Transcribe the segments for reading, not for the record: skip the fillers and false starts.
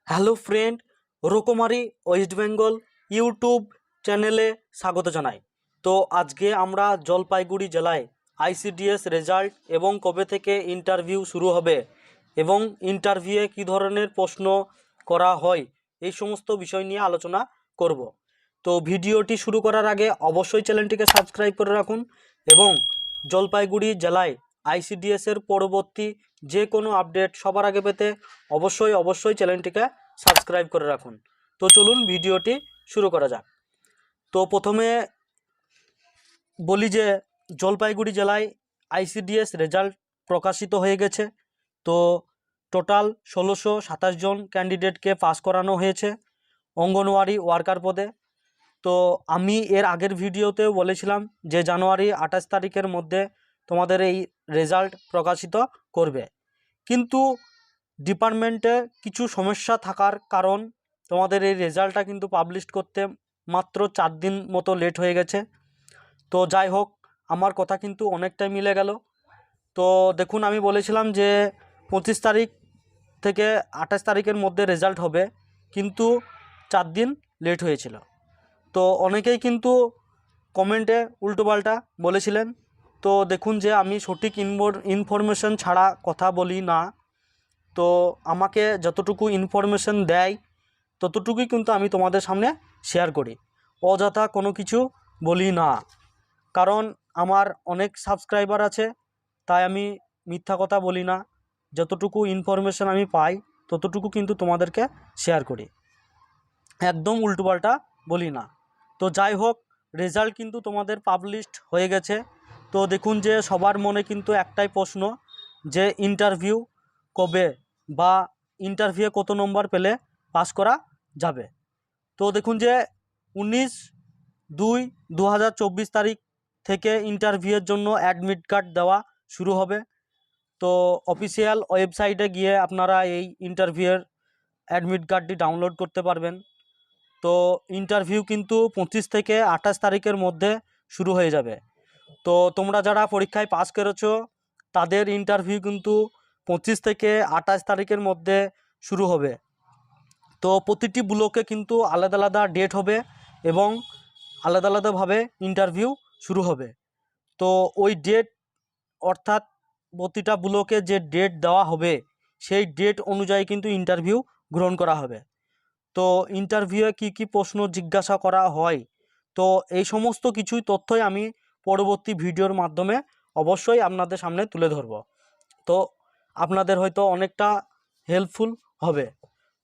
Hello friend, রকমারি West Bengal YouTube চ্যানেলে স্বাগত জানাই। তো আজকে আমরা জলপাইগুড়ি জেলায় আইসিডিএস রেজাল্ট এবং কবে থেকে ইন্টারভিউ শুরু হবে এবং ইন্টারভিউয়ে কী ধরনের প্রশ্ন করা হয় এই সমস্ত বিষয় নিয়ে আলোচনা করব। তো ভিডিওটি শুরু করার আগে অবশ্যই চ্যানেলটিকে সাবস্ক্রাইব করে রাখুন এবং জলপাইগুড়ি জেলায় আইসিডিএসের পরবর্তী যে কোনো আপডেট সবার আগে পেতে অবশ্যই চ্যানেলটিকে সাবস্ক্রাইব করে রাখুন। তো চলুন ভিডিওটি শুরু করা যাক। তো প্রথমে বলি যে জলপাইগুড়ি জেলায় আইসিডিএস রেজাল্ট প্রকাশিত হয়ে গেছে। তো টোটাল 1627 জন ক্যান্ডিডেটকে পাস করানো হয়েছে অঙ্গনওয়াড়ি ওয়ার্কার পদে। তো আমি এর আগের ভিডিওতেও বলেছিলাম যে জানুয়ারি 28 তারিখের মধ্যে তোমাদের এই রেজাল্ট প্রকাশিত করবে, কিন্তু ডিপার্টমেন্টে কিছু সমস্যা থাকার কারণ তোমাদের এই রেজাল্টটা কিন্তু পাবলিশ করতে মাত্র 4 দিন মতো লেট হয়ে গেছে। তো যাই হোক, আমার কথা কিন্তু অনেকটাই মিলে গেল। তো দেখুন, আমি বলেছিলাম যে 25 তারিখ থেকে 28 তারিখের মধ্যে রেজাল্ট হবে, কিন্তু 4 দিন লেট হয়েছিল। তো অনেকেই কিন্তু কমেন্টে উল্টোপাল্টা বলেছিলেন। তো দেখুন যে আমি সঠিক ইনফরমেশন ছাড়া কথা বলি না। তো আমাকে যতটুকু ইনফরমেশন দেয় ততটুকুই কিন্তু আমি তোমাদের সামনে শেয়ার করি, অযথা কোনো কিছু বলি না। কারণ আমার অনেক সাবস্ক্রাইবার আছে, তাই আমি মিথ্যা কথা বলি না। যতটুকু ইনফরমেশন আমি পাই ততটুকু কিন্তু তোমাদেরকে শেয়ার করি, একদম উল্টোপাল্টা বলি না। তো যাই হোক, রেজাল্ট কিন্তু তোমাদের পাবলিশড হয়ে গেছে। তো দেখুন যে সবার মনে কিন্তু একটাই প্রশ্ন, যে ইন্টারভিউ কবে বা ইন্টারভিউয়ে কত নম্বর পেলে পাস করা যাবে। তো দেখুন যে 19/2/2024 তারিখ থেকে ইন্টারভিউয়ের জন্য অ্যাডমিট কার্ড দেওয়া শুরু হবে। তো অফিসিয়াল ওয়েবসাইটে গিয়ে আপনারা এই ইন্টারভিউয়ের অ্যাডমিট কার্ডটি ডাউনলোড করতে পারবেন। তো ইন্টারভিউ কিন্তু 25 থেকে 28 তারিখের মধ্যে শুরু হয়ে যাবে। তো তোমরা যারা পরীক্ষায় পাস করেছো তাদের ইন্টারভিউ কিন্তু 25 থেকে 28 তারিখের মধ্যে শুরু হবে। তো প্রতিটি ব্লকে কিন্তু আলাদা আলাদা ডেট হবে এবং আলাদা আলাদাভাবে ইন্টারভিউ শুরু হবে। তো ওই ডেট, অর্থাৎ প্রতিটা ব্লকে যে ডেট দেওয়া হবে সেই ডেট অনুযায়ী কিন্তু ইন্টারভিউ গ্রহণ করা হবে। তো ইন্টারভিউয়ে কী প্রশ্ন জিজ্ঞাসা করা হয়, তো এই সমস্ত কিছুই তথ্যই আমি পরবর্তী ভিডিওর মাধ্যমে অবশ্যই আপনাদের সামনে তুলে ধরব। তো আপনাদের হয়তো অনেকটা হেল্পফুল হবে।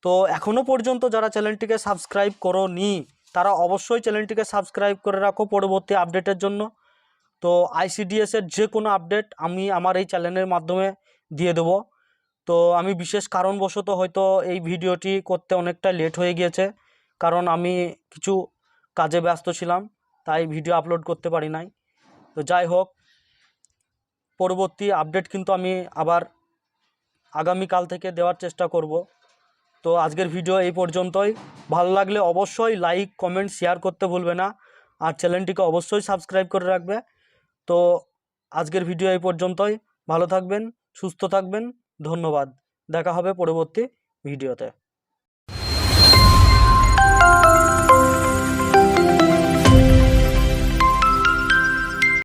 তো এখনও পর্যন্ত যারা চ্যানেলটিকে সাবস্ক্রাইব করোনি তারা অবশ্যই চ্যানেলটিকে সাবস্ক্রাইব করে রাখো পরবর্তী আপডেটের জন্য। তো আইসিডিএসের যে কোনো আপডেট আমি আমার এই চ্যানেলের মাধ্যমে দিয়ে দেবো। তো আমি বিশেষ কারণবশত হয়তো এই ভিডিওটি করতে অনেকটা লেট হয়ে গিয়েছে, কারণ আমি কিছু কাজে ব্যস্ত ছিলাম, তাই ভিডিও আপলোড করতে পারি নাই। তো যাই হোক, পরবর্তী আপডেট কিন্তু আমি আবার আগামীকাল থেকে দেওয়ার চেষ্টা করব। তো আজকের ভিডিও এই পর্যন্তই। ভালো লাগলে অবশ্যই লাইক, কমেন্ট, শেয়ার করতে ভুলবে না, আর চ্যানেলটিকে অবশ্যই সাবস্ক্রাইব করে রাখবে। তো আজকের ভিডিও এই পর্যন্তই। ভালো থাকবেন, সুস্থ থাকবেন, ধন্যবাদ। দেখা হবে পরবর্তী ভিডিওতে।